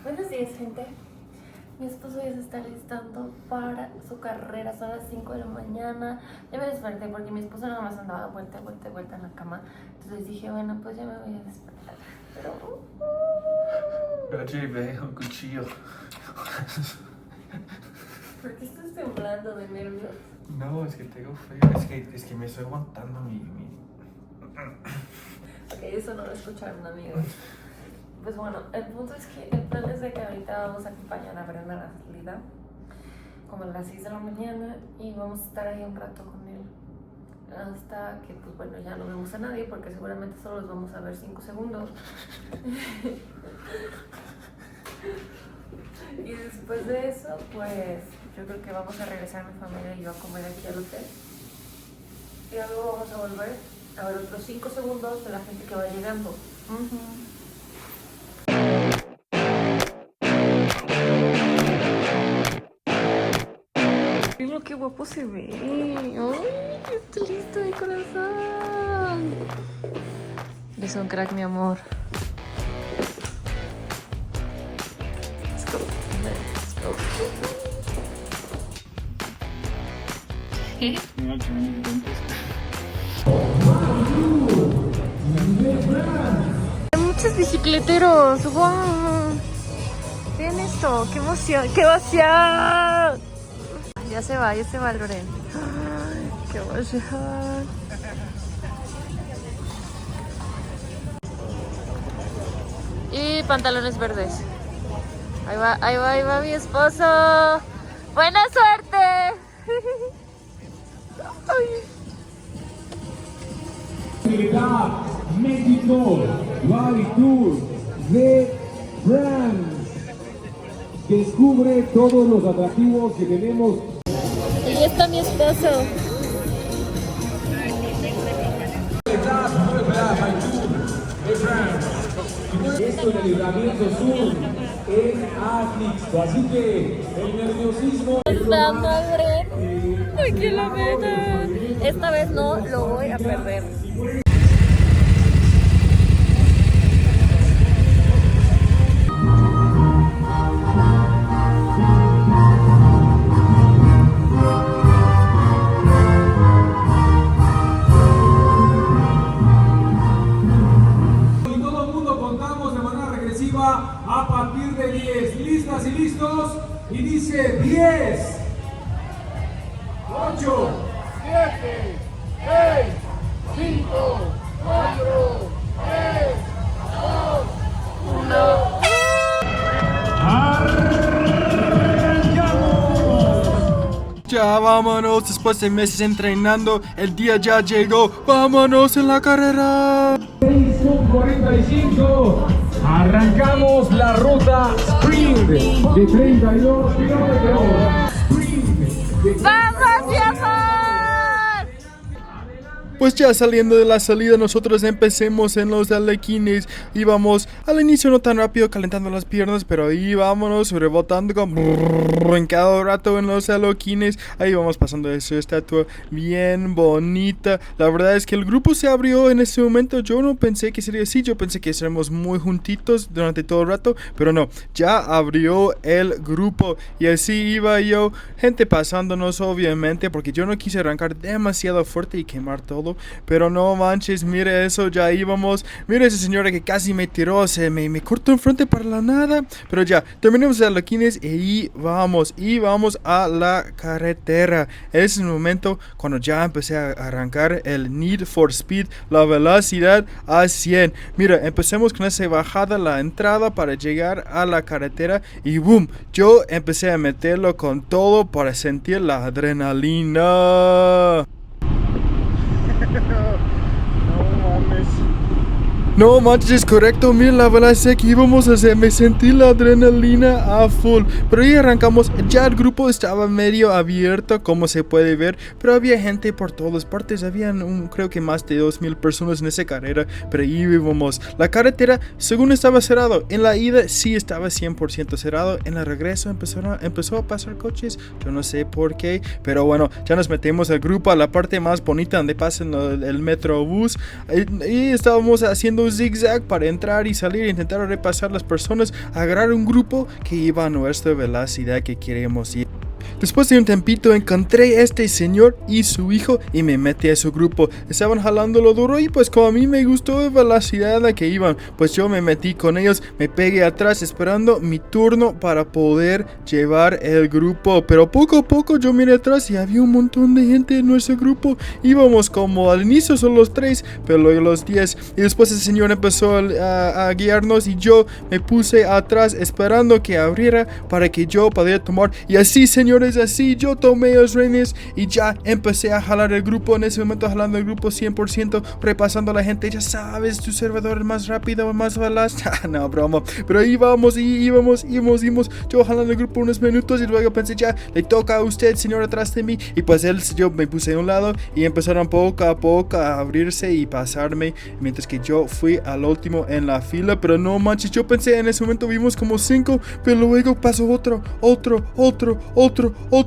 Buenos días, gente. Mi esposo ya se está listando para su carrera. Son las 5 de la mañana. Ya me desperté porque mi esposo nada más andaba vuelta en la cama. Entonces dije, bueno, pues ya me voy a despertar. Pero... Yo llevé un cuchillo. ¿Por qué estás temblando de nervios? No, es que tengo frío. Es que me estoy aguantando mi... Ok, eso no lo escucharon, amigos. Pues bueno, el punto es que el plan es de que ahorita vamos a acompañar a Brenda a la salida, como a las 6 de la mañana, y vamos a estar ahí un rato con él. Hasta que, pues bueno, ya no vemos a nadie, porque seguramente solo los vamos a ver 5 segundos. Y después de eso, pues yo creo que vamos a regresar mi familia y yo a comer aquí al hotel. Y luego vamos a volver a ver otros 5 segundos de la gente que va llegando. Mira qué guapo se ve. Ay, está listo mi corazón. Es un crack, mi amor. Let's go. Let's go. Hay muchos bicicleteros. ¡Wow! Vean esto. ¡Qué emoción! ¡Qué emoción! Ya se va Loren. ¡Ay, qué emoción! Y pantalones verdes. Ahí va mi esposo. ¡Buena suerte! México Rally Tour de France. Descubre todos los atractivos que tenemos. Y ya está mi esposo. Esto en el libramiento sur es Atlixco, así que el nerviosismo. Estando aquí en la meta. Esta vez no lo voy a perder. Y todo el mundo contamos de manera regresiva a partir de 10. ¿Listas y listos? Y dice 10, 8, 7, 6, 5, 4, 3, 2, 1. Ya vámonos, después de meses entrenando, el día ya llegó. Vámonos en la carrera. 6:45. Arrancamos la ruta sprint de 32 kilómetros. ¡Vamos, mi amor! Pues ya saliendo de la salida, nosotros empecemos en los alequines. Íbamos al inicio no tan rápido, calentando las piernas, pero ahí vámonos rebotando en cada rato en los alequines. Ahí vamos pasando de su estatua bien bonita. La verdad es que el grupo se abrió en ese momento. Yo no pensé que sería así, yo pensé que seríamos muy juntitos durante todo el rato, pero no, ya abrió el grupo. Y así iba yo, gente pasándonos obviamente, porque yo no quise arrancar demasiado fuerte y quemar todo. Pero no manches, mire eso, ya íbamos. Mire esa señora que casi me tiró, me cortó enfrente para la nada. Pero ya, terminamos de Alequines y vamos a la carretera. Ese es el momento cuando ya empecé a arrancar el Need for Speed, la velocidad a 100. Mira, empecemos con esa bajada, la entrada para llegar a la carretera. Y boom, yo empecé a meterlo con todo para sentir la adrenalina. No manches, es correcto, mira la velocidad que íbamos a hacer, me sentí la adrenalina a full. Pero ahí arrancamos, ya el grupo estaba medio abierto, como se puede ver, pero había gente por todas partes, habían creo que más de 2000 personas en esa carrera, pero ahí íbamos. La carretera, según estaba cerrado, en la ida sí estaba 100% cerrado, en el regreso empezó a pasar coches, yo no sé por qué, pero bueno, ya nos metemos al grupo, a la parte más bonita donde pasa el metrobús, y estábamos haciendo zigzag para entrar y salir, intentar repasar las personas, agarrar un grupo que iba a nuestra velocidad que queremos ir. Después de un tempito encontré a este señor y su hijo y me metí a su grupo. Estaban jalándolo duro y pues como a mí me gustó la velocidad a la que iban, pues yo me metí con ellos, me pegué atrás esperando mi turno para poder llevar el grupo. Pero poco a poco yo miré atrás y había un montón de gente en nuestro grupo. Íbamos como al inicio solo los 3, pero luego los 10. Y después el señor empezó a guiarnos y yo me puse atrás esperando que abriera para que yo pudiera tomar. Y así, señores, así yo tomé los reines y ya empecé a jalar el grupo. En ese momento jalando el grupo 100%, repasando a la gente. Ya sabes, tu servidor es más rápido, más veloz. No, broma. Pero ahí íbamos y íbamos. Yo jalando el grupo unos minutos y luego pensé, ya le toca a usted, señor, atrás de mí. Y pues yo me puse a un lado y empezaron poco a poco a abrirse y pasarme, mientras que yo fui al último en la fila. Pero no manches, yo pensé en ese momento vimos como 5, pero luego pasó otro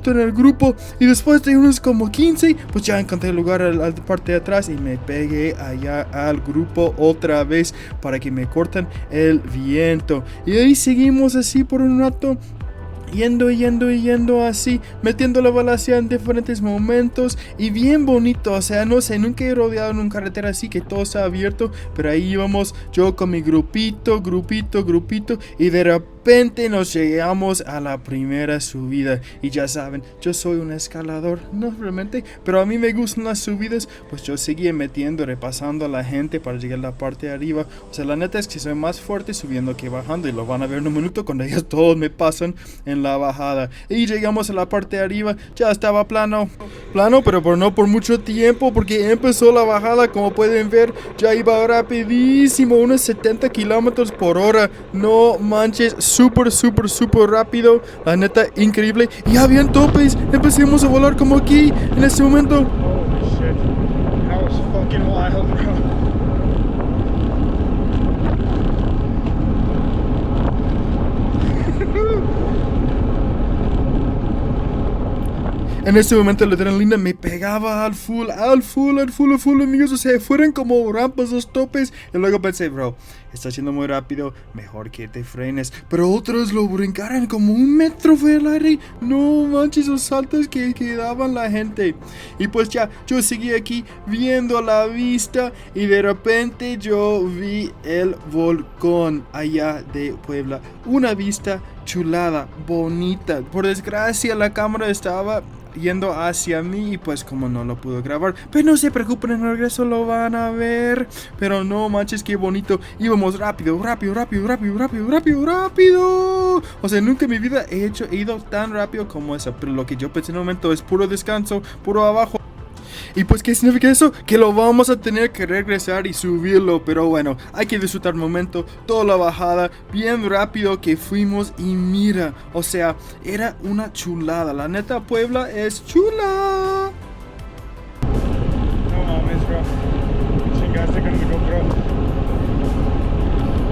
en el grupo y después de unos como 15 pues ya encontré el lugar a la parte de atrás y me pegué allá al grupo otra vez para que me corten el viento. Y ahí seguimos así por un rato, yendo así, metiendo la velocidad en diferentes momentos y bien bonito. O sea, no sé, nunca he rodeado en un carretera así que todo está abierto, pero ahí íbamos yo con mi grupito y de repente nos llegamos a la primera subida. Y ya saben, yo soy un escalador, no realmente, pero a mí me gustan las subidas, pues yo seguía metiendo, repasando a la gente para llegar a la parte de arriba. O sea, la neta es que soy más fuerte subiendo que bajando y lo van a ver en un minuto cuando ellos todos me pasan en la bajada. Y llegamos a la parte de arriba, ya estaba plano, pero no por mucho tiempo porque empezó la bajada. Como pueden ver, ya iba rapidísimo, unos 70 kilómetros por hora. No manches, súper rápido, la neta, increíble. Y habían topes, empecemos a volar como aquí en este momento. Holy shit, that was fucking wild, bro. En este momento la adrenalina me pegaba al full, amigos. O sea, fueron como rampas, los topes. Y luego pensé, bro, está siendo muy rápido, mejor que te frenes. Pero otros lo brincaron como 1 metro fue el aire. No manches, los saltos que daban la gente. Y pues ya, yo seguí aquí viendo la vista y de repente yo vi el volcán allá de Puebla. Una vista chulada, bonita. Por desgracia la cámara estaba yendo hacia mí y pues como no lo pude grabar, pero no se preocupen, en el regreso lo van a ver. Pero no manches, qué bonito. Íbamos rápido. O sea, nunca en mi vida he ido tan rápido como eso. Pero lo que yo pensé en un momento es puro descanso, puro abajo. Y pues, ¿qué significa eso? Que lo vamos a tener que regresar y subirlo. Pero bueno, hay que disfrutar el momento. Toda la bajada, bien rápido que fuimos. Y mira, o sea, era una chulada. La neta, Puebla es chula. No mames, bro. Chingaste con mi GoPro.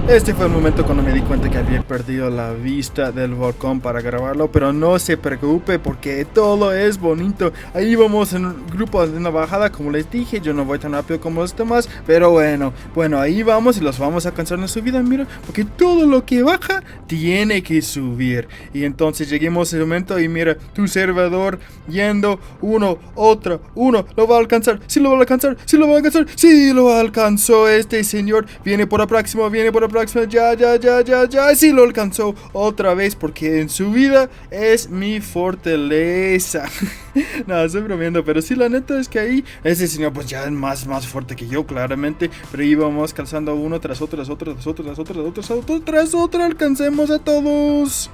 Este fue el momento cuando me di cuenta que había perdido la vista del volcán para grabarlo, pero no se preocupe porque todo es bonito. Ahí vamos en un grupo de una bajada, como les dije, yo no voy tan rápido como los demás, pero bueno, ahí vamos y los vamos a cansar en la subida, mira, porque todo lo que baja tiene que subir. Y entonces lleguemos al momento y mira, tu servidor yendo, uno, lo va a alcanzar, sí lo alcanzó este señor, viene por la próxima, ya, sí lo alcanzó otra vez porque en su vida es mi fortaleza. No, estoy bromeando, pero sí, la neta es que ahí ese señor pues ya es más fuerte que yo, claramente, pero íbamos calzando uno tras otro, alcancemos a todos.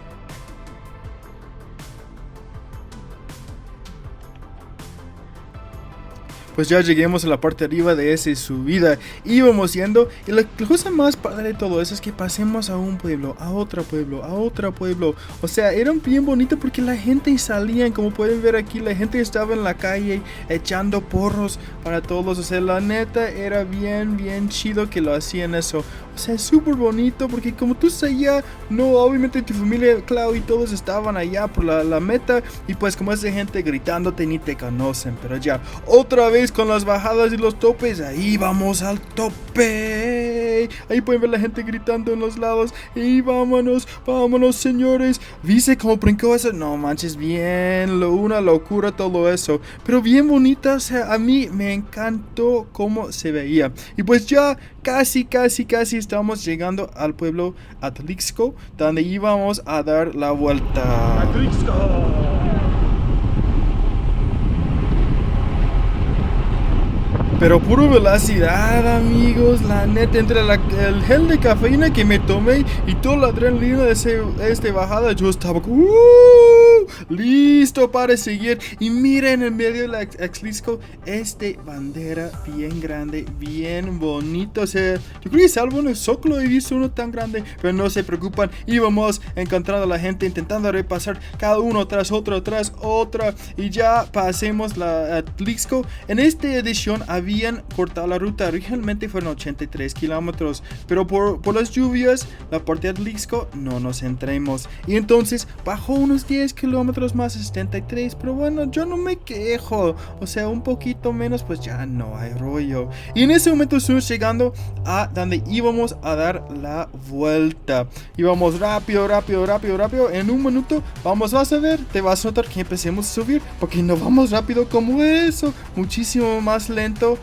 Pues ya lleguemos a la parte de arriba de esa subida. Íbamos yendo y la cosa más padre de todo eso es que pasemos a un pueblo, a otro pueblo. O sea, era bien bonito porque la gente salía, como pueden ver aquí, la gente estaba en la calle echando porros para todos. O sea, la neta era bien chido que lo hacían eso. O sea, es súper bonito porque como tú estás allá, no, obviamente tu familia, Clau y todos estaban allá por la meta. Y pues como esa gente gritándote ni te conocen, pero ya, otra vez pues con las bajadas y los topes, ahí vamos al tope. Ahí pueden ver la gente gritando en los lados. Y vámonos, vámonos, señores. ¿Viste cómo brincó eso? No manches, bien, una locura todo eso. Pero bien bonita, o sea, a mí me encantó cómo se veía. Y pues ya casi estamos llegando al pueblo Atlixco, donde íbamos a dar la vuelta. Atlixco. Pero puro velocidad, amigos. La neta, entre el gel de cafeína que me tomé y toda la adrenalina de esta bajada, yo estaba listo para seguir. Y miren en medio de la Atlixco, bandera bien grande, bien bonito. O sea, yo creo que salvo en el Zócalo he visto uno tan grande. Pero no se preocupan, íbamos encontrando a la gente, intentando repasar cada uno tras otro, y ya pasemos la Atlixco. En esta edición habían cortado la ruta, originalmente fueron 83 kilómetros, pero por las lluvias, la parte de Atlixco no nos entremos, y entonces bajó unos 10 kilómetros más, 73, pero bueno, yo no me quejo, o sea, un poquito menos, pues ya no hay rollo. Y en ese momento estuvimos llegando a donde íbamos a dar la vuelta. Íbamos rápido, en un minuto vas a ver, te vas a notar que empecemos a subir, porque no vamos rápido como eso, muchísimo más lento.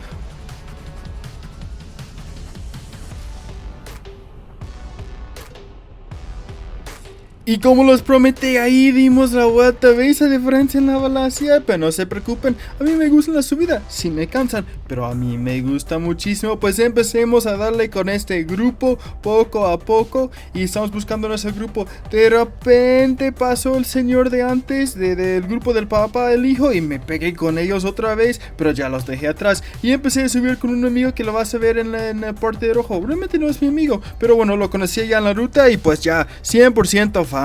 Y como los prometí, ahí dimos la vuelta. ¿Veis la diferencia en la velocidad? Pero no se preocupen, a mí me gusta la subida. Sí me cansan, pero a mí me gusta muchísimo. Pues empecemos a darle con este grupo poco a poco. Y estamos buscando nuestro grupo. De repente pasó el señor de antes, del grupo del papá del hijo, y me pegué con ellos otra vez, pero ya los dejé atrás. Y empecé a subir con un amigo que lo vas a ver en el parte de rojo. Realmente no es mi amigo, pero bueno, lo conocí ya en la ruta y pues ya 100% fan.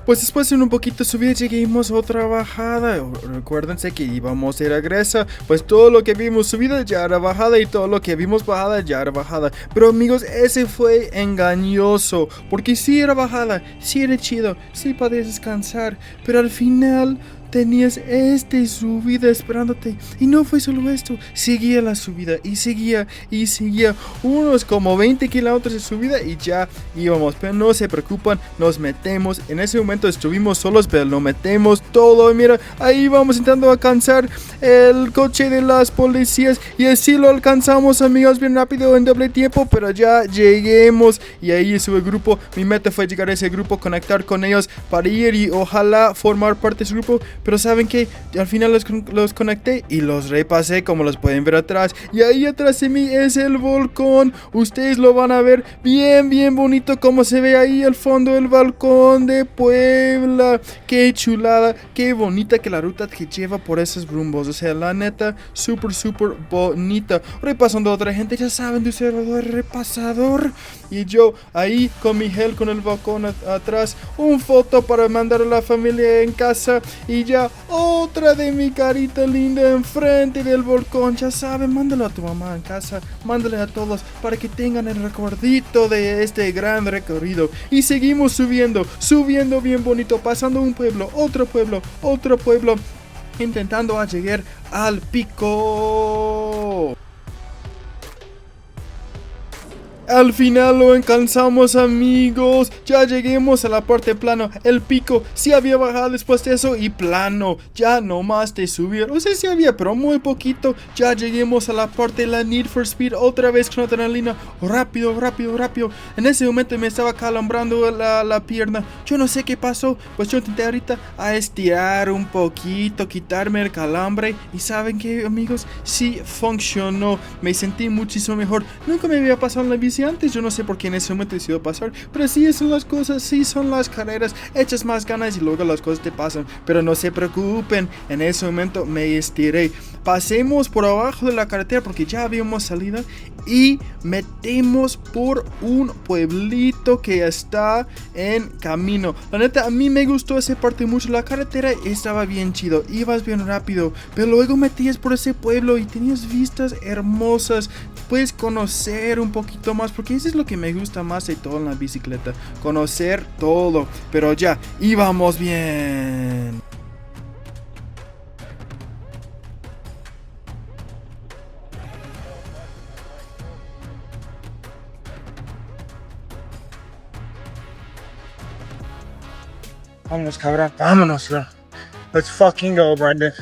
Pues después en un poquito subida llegamos a otra bajada. Recuérdense que íbamos a ir a Grecia. Pues todo lo que vimos subida ya era bajada, y todo lo que vimos bajada ya era bajada. Pero amigos, ese fue engañoso, porque sí era bajada, sí era chido, sí podías descansar, pero al final tenías subida esperándote. Y no fue solo esto, seguía la subida y seguía unos como 20 kilómetros de subida y ya íbamos. Pero no se preocupan, nos metemos. En ese momento estuvimos solos, pero lo metemos todo. Y mira, ahí vamos intentando alcanzar el coche de las policías, y así lo alcanzamos, amigos, bien rápido, en doble tiempo. Pero ya lleguemos, y ahí estuvo el grupo. Mi meta fue llegar a ese grupo, conectar con ellos para ir y ojalá formar parte de ese grupo. Pero saben que al final los conecté y los repasé, como los pueden ver atrás. Y ahí atrás de mí es el volcán. Ustedes lo van a ver bien bonito, como se ve ahí al fondo del balcón de Puebla. Qué chulada, qué bonita que la ruta que lleva por esos rumbos. O sea, la neta, súper bonita. Repasando a otra gente, ya saben, de ese repasador. Y yo ahí con mi gel, con el balcón atrás. Un foto para mandar a la familia en casa. Y ya otra de mi carita linda enfrente del volcán. Ya saben, mándalo a tu mamá en casa, mándale a todos para que tengan el recuerdito de este gran recorrido. Y seguimos subiendo bien bonito, pasando un pueblo, otro pueblo, intentando llegar al pico. Al final lo alcanzamos, amigos. Ya lleguemos a la parte plana. El pico sí había bajado después de eso, y plano, ya no más de subir. No sé si había, pero muy poquito. Ya lleguemos a la parte de la Need for Speed, otra vez con adrenalina. Rápido. En ese momento me estaba calambrando la pierna. Yo no sé qué pasó. Pues yo intenté ahorita a estirar un poquito, quitarme el calambre. Y ¿saben qué, amigos? Sí funcionó. Me sentí muchísimo mejor. Nunca me había pasado en la bici antes, yo no sé por qué en ese momento decidió pasar, pero así son las cosas, sí son las carreras, echas más ganas y luego las cosas te pasan. Pero no se preocupen, en ese momento me estiré. Pasemos por abajo de la carretera porque ya habíamos salida y metemos por un pueblito que está en camino. La neta, a mí me gustó esa parte mucho. La carretera estaba bien chido, ibas bien rápido, pero luego metías por ese pueblo y tenías vistas hermosas. Puedes conocer un poquito más, porque eso es lo que me gusta más de todo en la bicicleta, conocer todo. Pero ya íbamos bien. Vámonos, cabrón. Vámonos, bro. Let's fucking go, Brendan.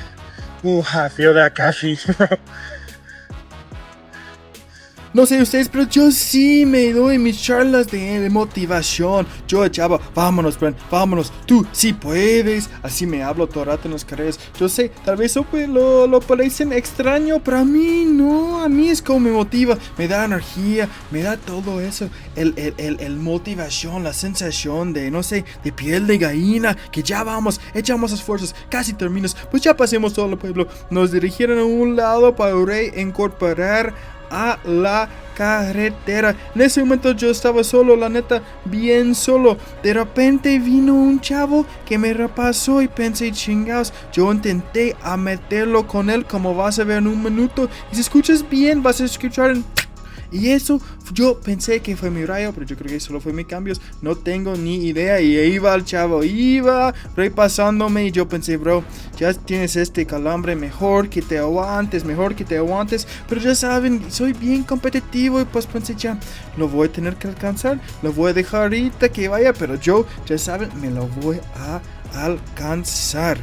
Ooh, I feel that caffeine, bro. No sé ustedes, pero yo sí me doy mis charlas de motivación. Yo, chava, vámonos, Bren, vámonos. Tú sí puedes. Así me hablo todo el rato en las carreras. Yo sé, tal vez lo parecen extraño, pero a mí no. A mí es como me motiva. Me da energía, me da todo eso. El motivación, la sensación de, no sé, de piel de gallina. Que ya vamos, echamos esfuerzos, casi terminas. Pues ya pasemos todo el pueblo. Nos dirigieron a un lado para reincorporar a la carretera. En ese momento yo estaba solo, la neta, bien solo. De repente vino un chavo que me repasó y pensé, chingados, yo intenté a meterlo con él, como vas a ver en un minuto. Y si escuchas bien, vas a escuchar en... Y eso, yo pensé que fue mi rayo, pero yo creo que solo fue mi cambios. No tengo ni idea. Y ahí va el chavo, iba repasándome. Y yo pensé, bro, ya tienes este calambre, mejor que te aguantes. Pero ya saben, soy bien competitivo. Y pues pensé, ya, lo voy a tener que alcanzar. Lo voy a dejar ahorita que vaya. Pero yo, ya saben, me lo voy a alcanzar.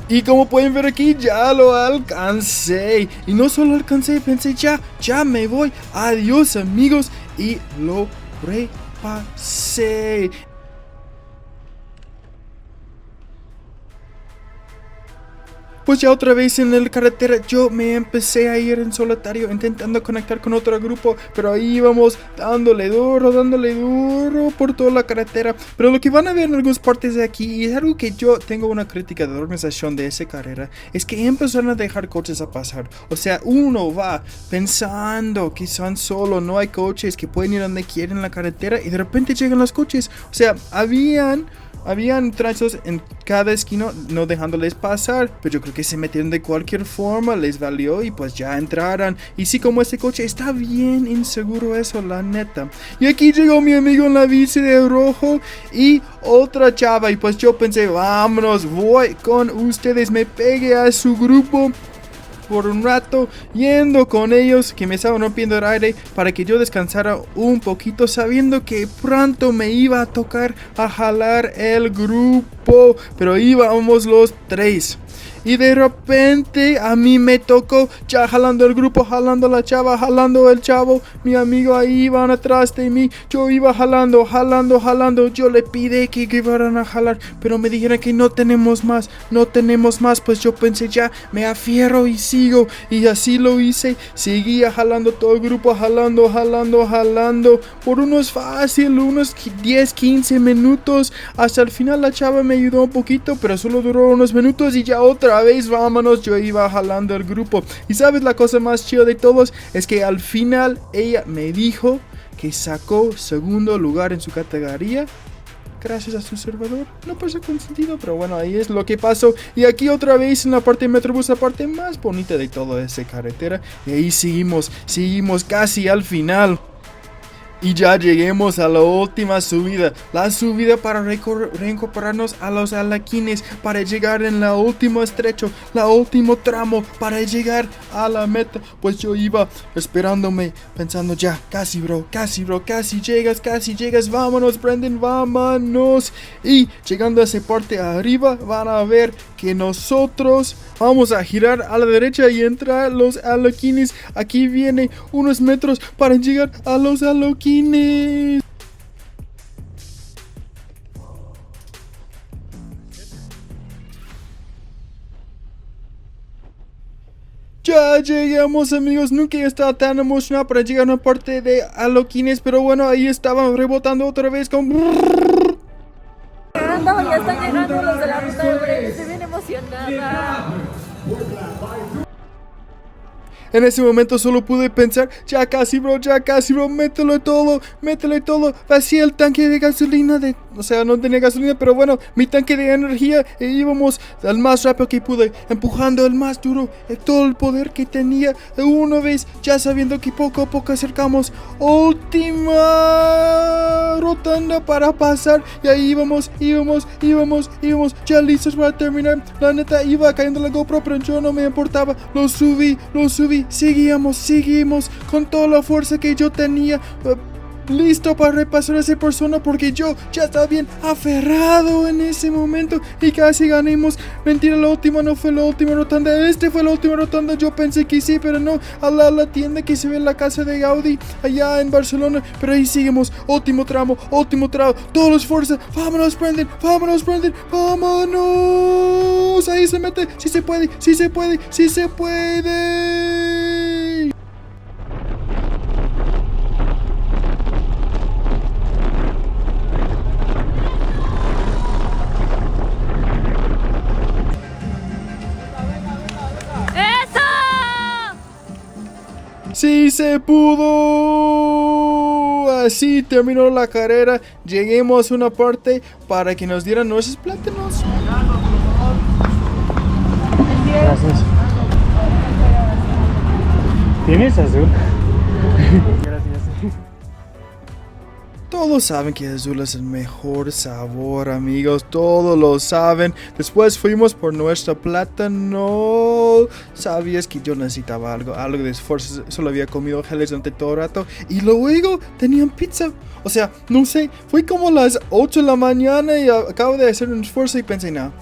Y como pueden ver aquí, ya lo alcancé. Y no solo alcancé, pensé, ya me voy. Adiós, amigos. Y lo repasé. Pues ya otra vez en la carretera yo me empecé a ir en solitario intentando conectar con otro grupo, pero ahí íbamos dándole duro por toda la carretera. Pero lo que van a ver en algunas partes de aquí, y es algo que yo tengo una crítica de la organización de esa carrera, es que empezaron a dejar coches a pasar. O sea, uno va pensando que son solo, no hay coches, que pueden ir donde quieren en la carretera, y de repente llegan los coches. O sea, habían trazos en cada esquina no dejándoles pasar, pero yo creo que se metieron de cualquier forma, les valió y pues ya entraron. Y sí, como este coche está bien inseguro eso, la neta. Y aquí llegó mi amigo en la bici de rojo y otra chava, y pues yo pensé, vámonos, voy con ustedes. Me pegué a su grupo por un rato, yendo con ellos, que me estaban rompiendo el aire para que yo descansara un poquito, sabiendo que pronto me iba a tocar a jalar el grupo, pero íbamos los tres. Y de repente a mí me tocó, ya jalando el grupo, jalando la chava, jalando el chavo. Mi amigo ahí iban atrás de mí. Yo iba jalando. Yo le pide que iban a jalar, pero me dijeron que no tenemos más. Pues yo pensé, ya me afierro y sigo. Y así lo hice. Seguía jalando todo el grupo, jalando. Por unos 10, 15 minutos. Hasta el final la chava me ayudó un poquito, pero solo duró unos minutos y ya otra vez vámonos, yo iba jalando el grupo. Y sabes, la cosa más chida de todos es que al final ella me dijo que sacó segundo lugar en su categoría gracias a su servidor. No pasa con sentido, pero bueno, ahí es lo que pasó. Y aquí otra vez en la parte de Metrobús, la parte más bonita de toda esa carretera. Y ahí seguimos casi al final. Y ya lleguemos a la última subida. La subida para reincorporarnos a los Aladquines. Para llegar en la último estrecho. La último tramo. Para llegar a la meta. Pues yo iba esperándome. Pensando ya. Casi bro. Casi llegas. Vámonos, Brendan. Vámonos. Y llegando a esa parte arriba. Van a ver que nosotros vamos a girar a la derecha y entrar a los Aladquines. Aquí viene unos metros para llegar a los Aladquines. Ya llegamos, amigos. Nunca he estado tan emocionado para llegar a una parte de Aladquines, pero bueno, ahí estaban rebotando otra vez con... Ya están llegando los de la ruta de Bren. Estoy bien emocionada. En ese momento solo pude pensar, ya casi bro, métele todo, vacía el tanque de gasolina, o sea, no tenía gasolina, pero bueno, mi tanque de energía, e íbamos al más rápido que pude, empujando el más duro, todo el poder que tenía, una vez, ya sabiendo que poco a poco acercamos, última rotonda para pasar, y ahí íbamos, ya listos para terminar. La neta iba cayendo la GoPro, pero yo no me importaba, lo subí, seguimos con toda la fuerza que yo tenía. listo para repasar a esa persona porque yo ya estaba bien aferrado en ese momento y casi ganamos. Mentira, la última no fue la última rotonda, fue la última rotonda. Yo pensé que sí, pero no. A la tienda que se ve en la casa de Gaudí allá en Barcelona, pero ahí seguimos. Último tramo, todos los fuerzas. Vámonos, Brendan, vámonos. Ahí se mete, sí se puede. ¡Sí se pudo! Así terminó la carrera. Lleguemos a una parte para que nos dieran nuestros plátanos. Gracias. ¿Tienes azul? Gracias. Todos saben que azul es el mejor sabor, amigos. Todos lo saben. Después fuimos por nuestra plátano. Sabías que yo necesitaba algo de esfuerzo. Solo había comido geles durante todo el rato. Y luego tenían pizza. O sea, no sé. Fue como las 8 de la mañana y acabo de hacer un esfuerzo y pensé, no.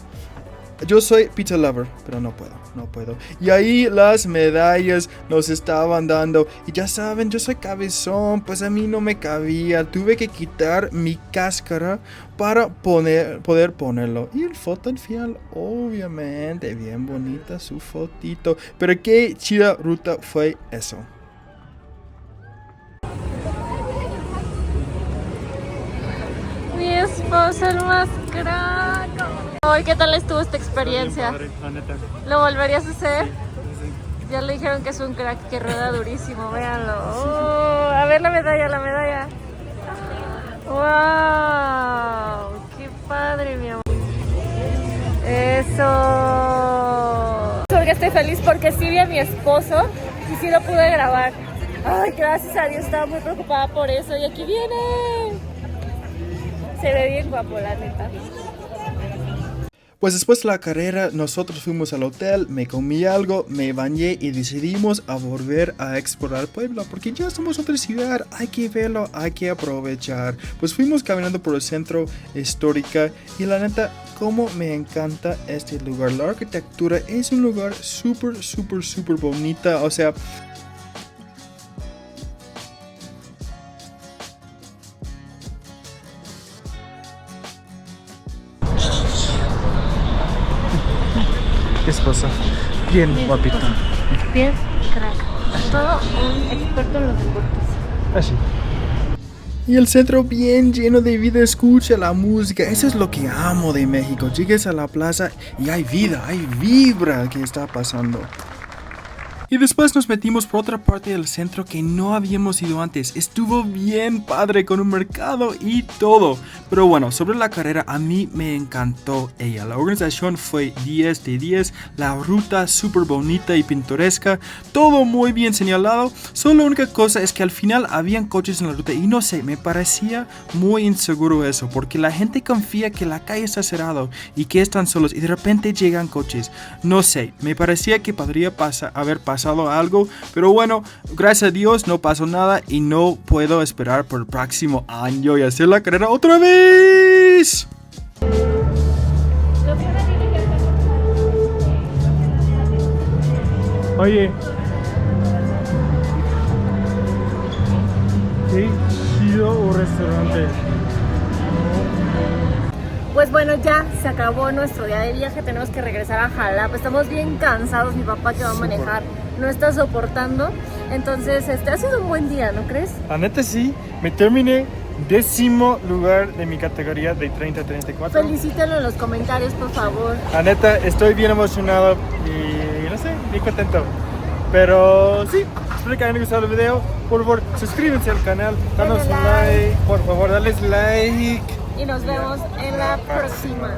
Yo soy pizza lover, pero no puedo. Y ahí las medallas nos estaban dando. Y ya saben, yo soy cabezón, pues a mí no me cabía. Tuve que quitar mi cáscara para poder ponerlo. Y el foto al final, obviamente, bien bonita su fotito. Pero qué chida ruta fue eso. Mi esposo, el más crack. Hoy, ¿qué tal estuvo esta experiencia? Padre, la neta. ¿Lo volverías a hacer? Sí. Ya le dijeron que es un crack, que rueda durísimo, véanlo. A ver la medalla. ¡Wow! ¡Qué padre, mi amor! ¡Eso! Porque estoy feliz porque sí vi a mi esposo y sí lo pude grabar. ¡Ay, gracias a Dios! Estaba muy preocupada por eso y aquí viene. Se ve bien guapo, la neta. Pues después de la carrera nosotros fuimos al hotel, me comí algo, me bañé y decidimos a volver a explorar Puebla porque ya somos otra ciudad, hay que verlo, hay que aprovechar. Pues fuimos caminando por el centro histórico y la neta, como me encanta este lugar. La arquitectura es un lugar súper bonita, o sea... ¿Qué esposa? Bien guapita. Bien crack. Todo un experto en los deportes. Así. Y el centro bien lleno de vida, escucha la música. Eso es lo que amo de México. Llegues a la plaza y hay vida, hay vibra que está pasando. Y después nos metimos por otra parte del centro que no habíamos ido antes. Estuvo bien padre con un mercado y todo. Pero bueno, sobre la carrera a mí me encantó ella. La organización fue 10 de 10. La ruta súper bonita y pintoresca. Todo muy bien señalado. Solo la única cosa es que al final habían coches en la ruta. Y no sé, me parecía muy inseguro eso. Porque la gente confía que la calle está cerrada y que están solos. Y de repente llegan coches. No sé, me parecía que podría haber pasado algo, pero bueno, gracias a Dios no pasó nada y no puedo esperar por el próximo año y hacer la carrera otra vez. Oye. Qué chido un restaurante. Pues bueno, ya se acabó nuestro día de viaje, tenemos que regresar a Jalapa, estamos bien cansados, mi papá que va a manejar no está soportando, entonces ha sido un buen día, ¿no crees? La neta sí, me terminé 10º lugar de mi categoría de 30-34. Felicítenlo en los comentarios, por favor. La neta, estoy bien emocionado y no sé, bien contento. Pero sí, espero que hayan gustado el video. Por favor, suscríbanse al canal, danos un like. Por favor, dales like. Y nos vemos en la próxima.